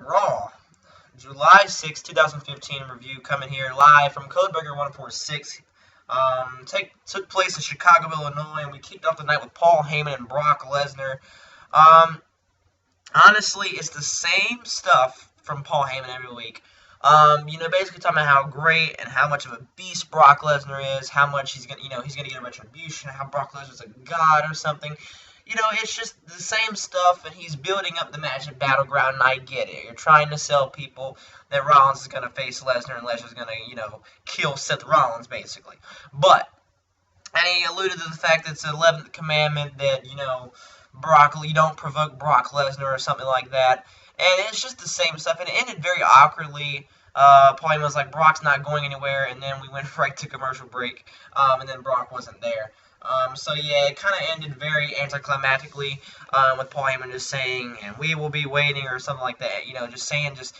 Raw, July 6, 2015 review coming here live from Codeburger 146. Took place in Chicago, Illinois, and we kicked off the night with Paul Heyman and Brock Lesnar. Honestly, it's the same stuff from Paul Heyman every week. Basically talking about how great and how much of a beast Brock Lesnar is, how much he's gonna get a retribution, how Brock Lesnar's a god or something. It's just the same stuff, and he's building up the match at Battleground, and I get it. You're trying to sell people that Rollins is going to face Lesnar, and Lesnar's going to, kill Seth Rollins, basically. But, and he alluded to the fact that it's the 11th commandment that, you don't provoke Brock Lesnar or something like that. And it's just the same stuff, and it ended very awkwardly. Paul Heyman was like, Brock's not going anywhere, and then we went right to commercial break, and then Brock wasn't there. It kind of ended very anticlimactically, with Paul Heyman just saying, and we will be waiting, or something like that, just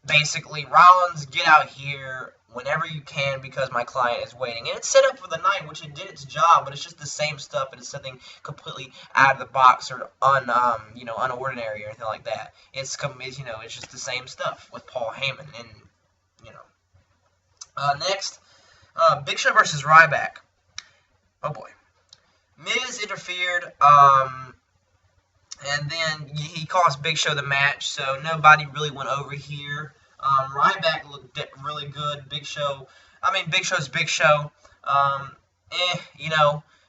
basically, Rollins, get out here whenever you can, because my client is waiting. And it's set up for the night, which it did its job, but it's just the same stuff, and it's something completely out of the box, or unordinary, or anything like that. It's just the same stuff with Paul Heyman, and, next, Big Show versus Ryback. Oh boy. Miz interfered, and then he cost Big Show the match, so nobody really went over here. Ryback looked really good. Big Show's Big Show.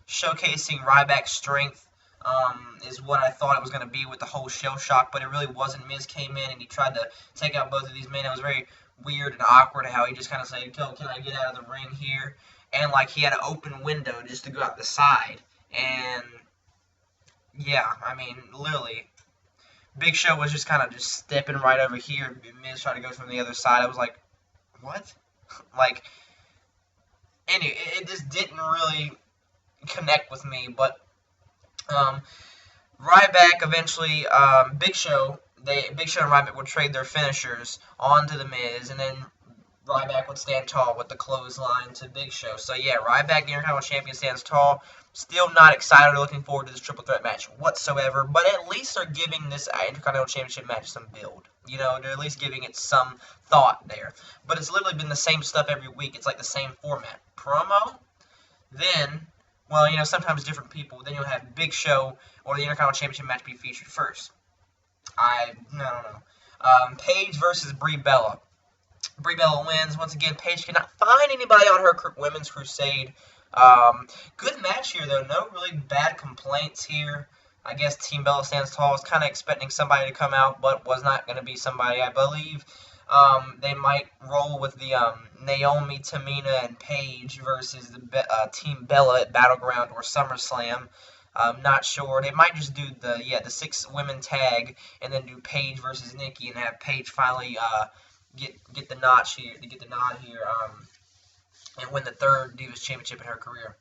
Showcasing Ryback's strength is what I thought it was going to be with the whole shell shock, but it really wasn't. Miz came in and he tried to take out both of these men. It was very weird and awkward how he just kind of said, can I get out of the ring here? And, he had an open window just to go out the side. And, literally, Big Show was just kind of just stepping right over here. Miz tried to go from the other side. I was like, what? Anyway, it just didn't really connect with me. But, Ryback eventually, Big Show and Ryback would trade their finishers onto the Miz, and then Ryback would stand tall with the clothesline to Big Show. So, Ryback, the Intercontinental Champion, stands tall. Still not excited or looking forward to this triple threat match whatsoever, but at least they're giving this Intercontinental Championship match some build. They're at least giving it some thought there. But it's literally been the same stuff every week. It's like the same format. Promo, then, sometimes different people. Then you'll have Big Show or the Intercontinental Championship match be featured first. I don't know. Paige versus Brie Bella. Brie Bella wins. Once again, Paige cannot find anybody on her women's crusade. Good match here, though. No really bad complaints here. I guess Team Bella stands tall. I was kind of expecting somebody to come out, but was not going to be somebody. I believe they might roll with the Naomi, Tamina, and Paige versus the Team Bella at Battleground or SummerSlam. I'm not sure. They might just do the 6 women tag and then do Paige versus Nikki and have Paige finally get the nod here, and win the 3rd Divas Championship in her career.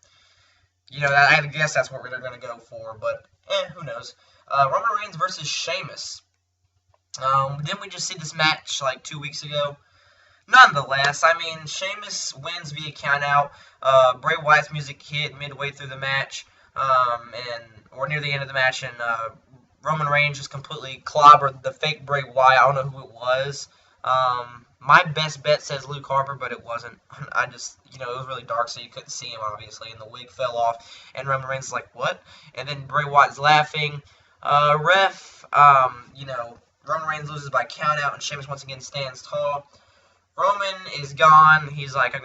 I guess that's what they're going to go for, but who knows? Roman Reigns versus Sheamus. Didn't we just see this match 2 weeks ago? Nonetheless, Sheamus wins via countout. Bray Wyatt's music hit midway through the match, or near the end of the match, and Roman Reigns just completely clobbered the fake Bray Wyatt. I don't know who it was. My best bet says Luke Harper, but it wasn't. I just, it was really dark, so you couldn't see him, obviously, and the wig fell off, and Roman Reigns is like, what? And then Bray Wyatt's laughing. Roman Reigns loses by countout, and Sheamus once again stands tall. Roman is gone. He's like,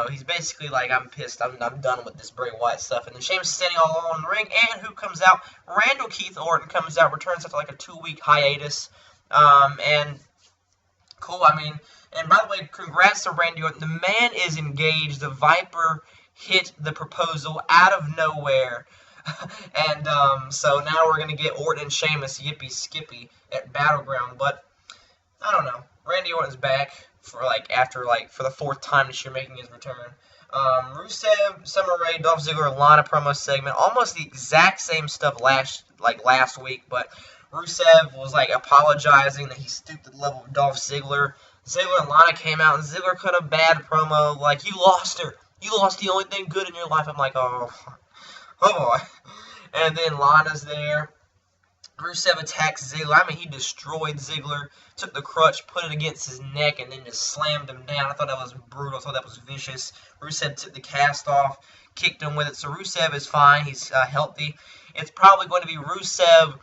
he's basically like, I'm pissed. I'm done with this Bray Wyatt stuff. And then Sheamus is standing all alone in the ring, and who comes out? Randall Keith Orton comes out, returns after a 2-week hiatus, and cool, and by the way, congrats to Randy Orton. The man is engaged. The Viper hit the proposal out of nowhere. And so now we're going to get Orton and Sheamus yippee skippy at Battleground. But I don't know. Randy Orton's back for for the 4th time this year, making his return. Rusev, Summer Rae, Dolph Ziggler, Lana promo segment. Almost the exact same stuff last week, but Rusev was apologizing that he stooped to the level of Dolph Ziggler. Ziggler and Lana came out, and Ziggler cut a bad promo, you lost her. You lost the only thing good in your life. I'm like, oh boy. And then Lana's there. Rusev attacks Ziggler. I mean, he destroyed Ziggler, took the crutch, put it against his neck, and then just slammed him down. I thought that was brutal. I thought that was vicious. Rusev took the cast off, kicked him with it. So Rusev is fine. He's healthy. It's probably going to be Rusev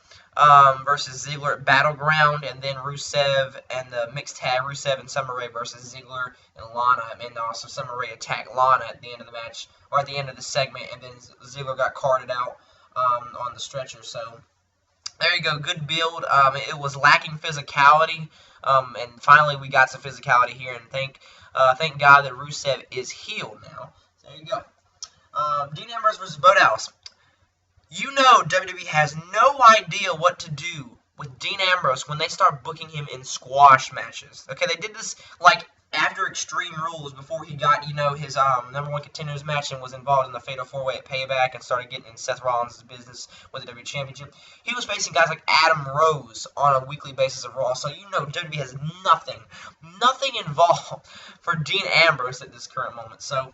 versus Ziggler at Battleground, and then Rusev and the mixed tag, Rusev and Summer Rae versus Ziggler and Lana. And also Summer Rae attacked Lana at the end of the match, or at the end of the segment, and then Ziggler got carted out on the stretcher. So there you go, good build. It was lacking physicality, and finally we got some physicality here. And thank God that Rusev is healed now. So there you go. Dean Ambrose versus Bo Dallas. You know WWE has no idea what to do with Dean Ambrose when they start booking him in squash matches. Okay, they did this like after Extreme Rules, before he got, his #1 contenders match and was involved in the Fatal 4-Way at Payback and started getting in Seth Rollins' business with the WWE Championship. He was facing guys like Adam Rose on a weekly basis of Raw, so WWE has nothing involved for Dean Ambrose at this current moment. So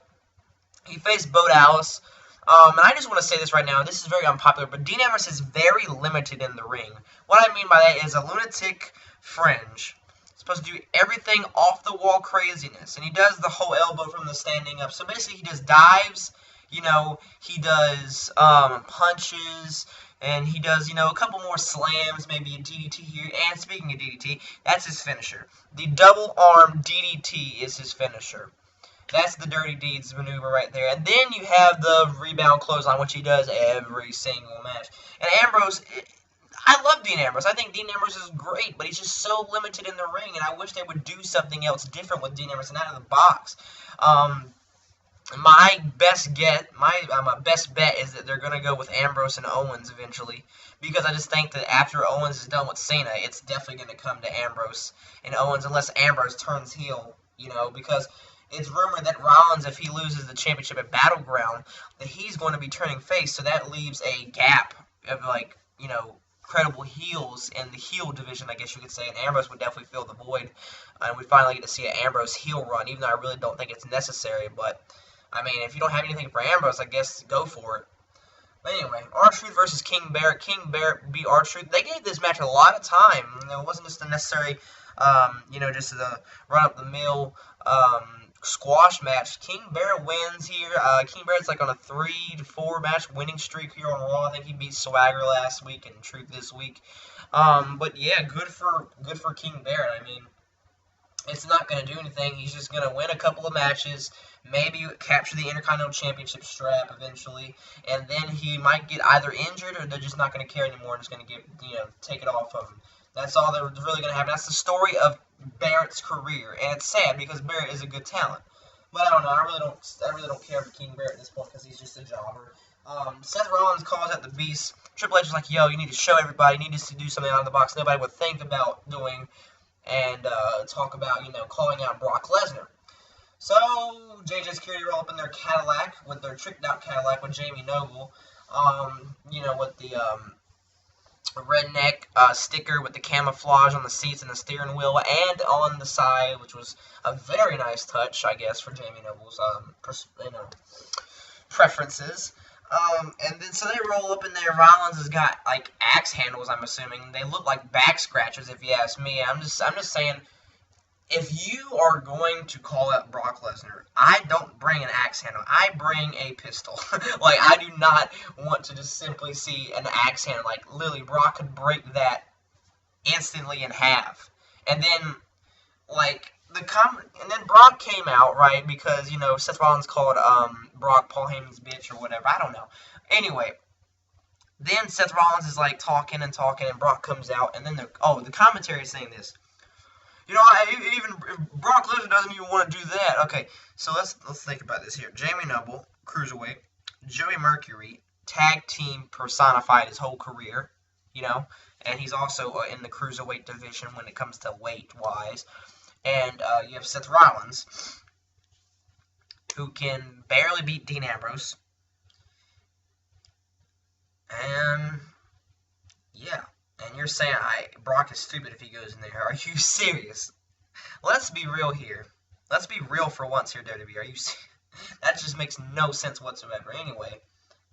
he faced Bo Dallas. And I just want to say this right now, this is very unpopular, but Dean Ambrose is very limited in the ring. What I mean by that is a lunatic fringe. Supposed to do everything off the wall craziness, and he does the whole elbow from the standing up. So basically he does dives, he does punches, and he does a couple more slams, maybe a DDT here. And speaking of DDT, that's his finisher. The double arm DDT is his finisher. That's the Dirty Deeds maneuver right there. And then you have the rebound clothesline, which he does every single match. And Ambrose, I love Dean Ambrose. I think Dean Ambrose is great, but he's just so limited in the ring, and I wish they would do something else different with Dean Ambrose and out of the box. My best bet is that they're going to go with Ambrose and Owens eventually, because I just think that after Owens is done with Cena, it's definitely going to come to Ambrose and Owens, unless Ambrose turns heel, because it's rumored that Rollins, if he loses the championship at Battleground, that he's going to be turning face, so that leaves a gap of, credible heels in the heel division, I guess you could say, and Ambrose would definitely fill the void, and we finally get to see an Ambrose heel run, even though I really don't think it's necessary, but, I mean, if you don't have anything for Ambrose, I guess go for it. But anyway, R-Truth versus King Barrett. King Barrett beat R-Truth. They gave this match a lot of time. It wasn't just a necessary, just the run-up-the-mill, squash match. King Barrett wins here. King Barrett's like on a 3 to 4 match winning streak here on Raw. I think he beat Swagger last week and Truth this week. But yeah, good for King Barrett. I mean, it's not going to do anything. He's just going to win a couple of matches, maybe capture the Intercontinental Championship strap eventually, and then he might get either injured or they're just not going to care anymore and just going to take it off of him. That's all that's really going to happen. That's the story of Barrett's career, and it's sad because Barrett is a good talent. But I don't know. I really don't care for King Barrett at this point because he's just a jobber. Seth Rollins calls out the Beast. Triple H is like, yo, you need to show everybody. You need to do something out of the box nobody would think about doing, and talk about calling out Brock Lesnar. So JJ Security roll up in their Cadillac, with their tricked out Cadillac with Jamie Noble. With the redneck sticker with the camouflage on the seats and the steering wheel and on the side, which was a very nice touch, I guess, for Jamie Noble's preferences. And then so they roll up in there. Rollins has got like axe handles, I'm assuming. They look like back scratchers, if you ask me. I'm just saying, if you are going to call out Brock Lesnar, I don't bring an axe handle. I bring a pistol. Like, I do not want to just simply see an axe handle. Like, literally, Brock could break that instantly in half. And then, and then Brock came out, right, because, Seth Rollins called Brock Paul Heyman's bitch or whatever. I don't know. Anyway, then Seth Rollins is, talking, and Brock comes out, and then the commentary is saying this. Even Brock Lesnar doesn't even want to do that. Okay, so let's think about this here. Jamie Noble, Cruiserweight. Joey Mercury, tag team personified his whole career, and he's also in the Cruiserweight division when it comes to weight-wise. And you have Seth Rollins, who can barely beat Dean Ambrose. And, yeah. And you're saying Brock is stupid if he goes in there. Are you serious? Let's be real here. Let's be real for once here, WWE. Are you serious? That just makes no sense whatsoever. Anyway,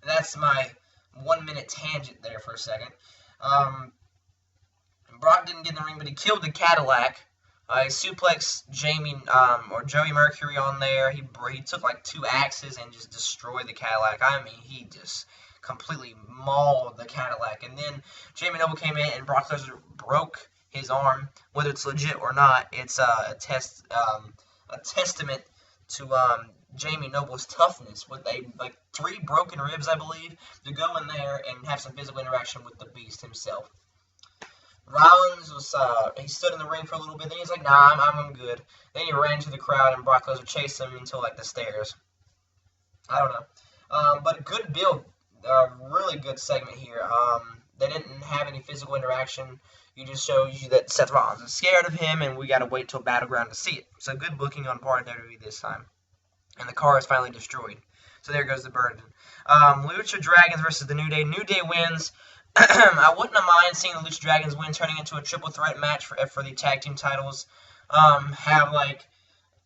that's my 1-minute tangent there for a second. Brock didn't get in the ring, but he killed the Cadillac. He suplexed or Joey Mercury on there. He took like 2 axes and just destroyed the Cadillac. I mean, he just completely mauled the Cadillac. And then Jamie Noble came in and Brock Lesnar broke his arm. Whether it's legit or not, it's a testament to Jamie Noble's toughness with like 3 broken ribs, I believe, to go in there and have some physical interaction with the Beast himself. Rollins was, he stood in the ring for a little bit, then he's like, nah, I'm good. Then he ran to the crowd, and Brock Lesnar chased him until, like, the stairs. I don't know. But a good build, really good segment here. They didn't have any physical interaction. You just shows you that Seth Rollins is scared of him, and we gotta wait till Battleground to see it. So good booking on part of WWE this time. And the car is finally destroyed. So there goes the burden. Lucha Dragons versus the New Day. New Day wins. I wouldn't have mind seeing the Lucha Dragons win, turning into a triple threat match for the tag team titles. Have like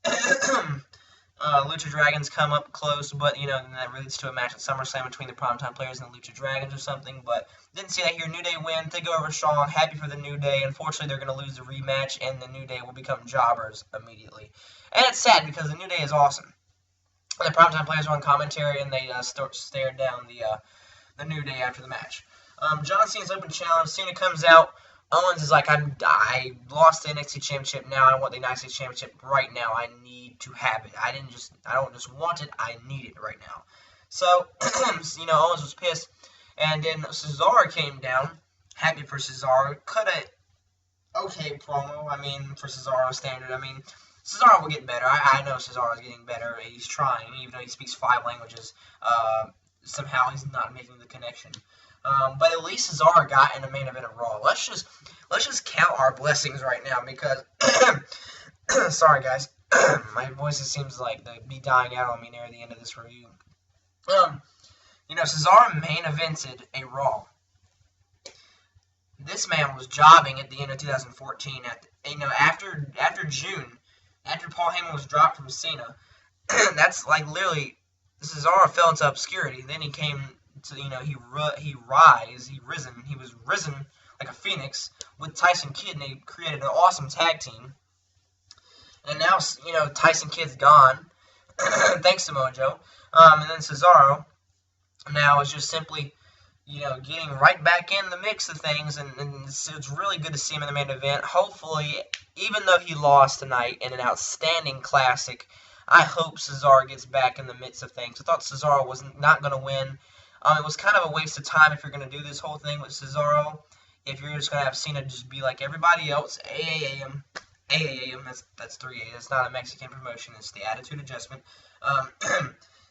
Lucha Dragons come up close, but you know, then that leads to a match at SummerSlam between the Primetime Players and the Lucha Dragons or something. But didn't see that here. New Day win. They go over strong. Happy for the New Day. Unfortunately, they're going to lose the rematch, and the New Day will become jobbers immediately. And it's sad because the New Day is awesome. The Primetime Players were on commentary, and they stared down the New Day after the match. John Cena's open challenge. Cena comes out. Owens is like, I lost the NXT Championship. Now I want the United States Championship right now. I need to have it. I don't just want it. I need it right now. So, you know, Owens was pissed. And then Cesaro came down. Happy for Cesaro. Cut a okay promo. I mean, for Cesaro standard. I mean, Cesaro will get better. I know Cesaro is getting better. He's trying, even though he speaks 5 languages. Somehow he's not making the connection. But at least Cesaro got in the main event of Raw. Let's just count our blessings right now because, sorry guys, my voice seems like they be dying out on me near the end of this review. You know, Cesaro main evented a Raw. This man was jobbing at the end of 2014. After June, after Paul Heyman was dropped from Cena, that's like literally Cesaro fell into obscurity. Then he came. So, you know, he was risen like a phoenix with Tyson Kidd, and they created an awesome tag team. And now, you know, Tyson Kidd's gone, thanks to Mojo. And then Cesaro now is just simply, you know, getting right back in the mix of things, and it's really good to see him in the main event. Hopefully, even though he lost tonight in an outstanding classic, I hope Cesaro gets back in the midst of things. I thought Cesaro was not going to win. It was kind of a waste of time if you're going to do this whole thing with Cesaro. If you're just going to have Cena just be like everybody else, AAM, that's 3A. It's not a Mexican promotion. It's the Attitude Adjustment.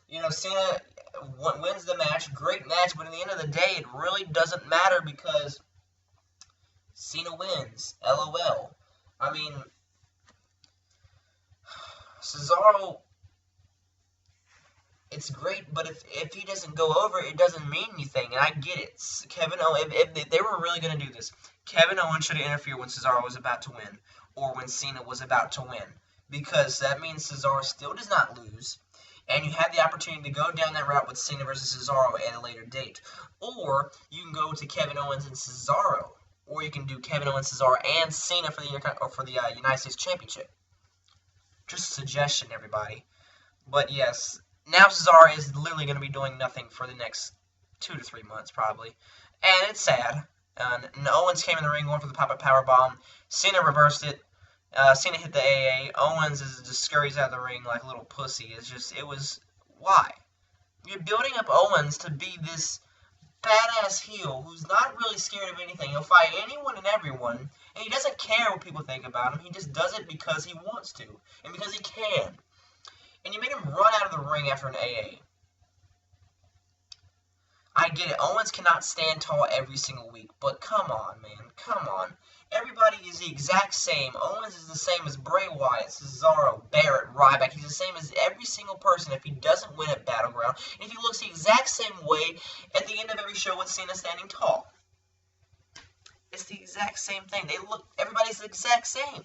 You know, Cena wins the match. Great match, but at the end of the day, it really doesn't matter because Cena wins. LOL. I mean, Cesaro, it's great, but if he doesn't go over, it doesn't mean anything, and I get it. Kevin Owens, if they were really going to do this, Kevin Owens should have interfered when Cesaro was about to win, or when Cena was about to win, because that means Cesaro still does not lose, and you have the opportunity to go down that route with Cena versus Cesaro at a later date. Or you can go to Kevin Owens and Cesaro, or you can do Kevin Owens, Cesaro, and Cena for the United States Championship. Just a suggestion, everybody. But yes, now Cesaro is literally going to be doing nothing for the next 2 to 3 months, probably. And it's sad. And Owens came in the ring going for the pop-up powerbomb. Cena reversed it. Cena hit the AA. Owens just scurries out of the ring like a little pussy. Why? You're building up Owens to be this badass heel who's not really scared of anything. He'll fight anyone and everyone, and he doesn't care what people think about him. He just does it because he wants to, and because he can. And you made him run out of the ring after an AA. I get it. Owens cannot stand tall every single week, but come on, man. Come on. Everybody is the exact same. Owens is the same as Bray Wyatt, Cesaro, Barrett, Ryback. He's the same as every single person if he doesn't win at Battleground. And if he looks the exact same way at the end of every show with Cena standing tall. It's the exact same thing. Everybody's the exact same.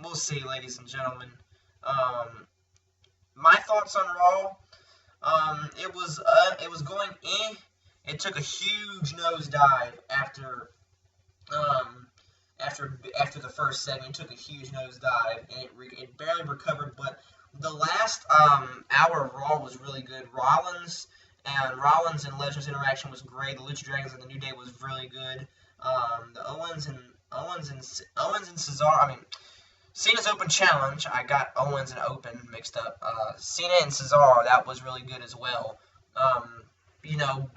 We'll see, ladies and gentlemen. My thoughts on Raw. It was going It took a huge nosedive um, after the first segment. It took a huge nosedive, and it barely recovered. But the last hour of Raw was really good. Rollins and Lesnar's interaction was great. The Lucha Dragons and the New Day was really good. The Owens and Cesaro. I mean, Cena's Open Challenge. I got Owens and Open mixed up. Cena and Cesaro, that was really good as well.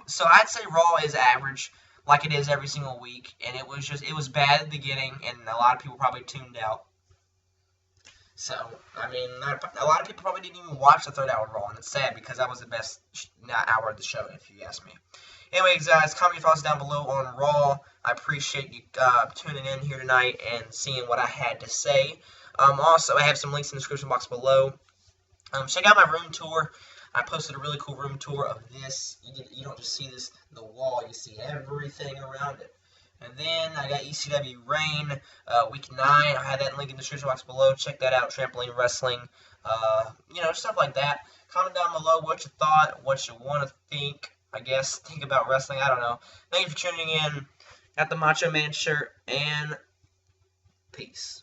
So I'd say Raw is average, like it is every single week, and it was bad at the beginning, and a lot of people probably tuned out. So, I mean, a lot of people probably didn't even watch the third hour of Raw, and it's sad because that was the best hour of the show, if you ask me. Anyways, guys, comment your thoughts down below on Raw. I appreciate you tuning in here tonight and seeing what I had to say. Also, I have some links in the description box below. Check out my room tour. I posted a really cool room tour of this. You don't just see the wall, you see everything around it. And then I got ECW Reign, Week 9. I had that link in the description box below. Check that out, Trampoline Wrestling. Stuff like that. Comment down below what you thought, what you want to think. I guess think about wrestling. I don't know. Thank you for tuning in. Got the Macho Man shirt, and peace.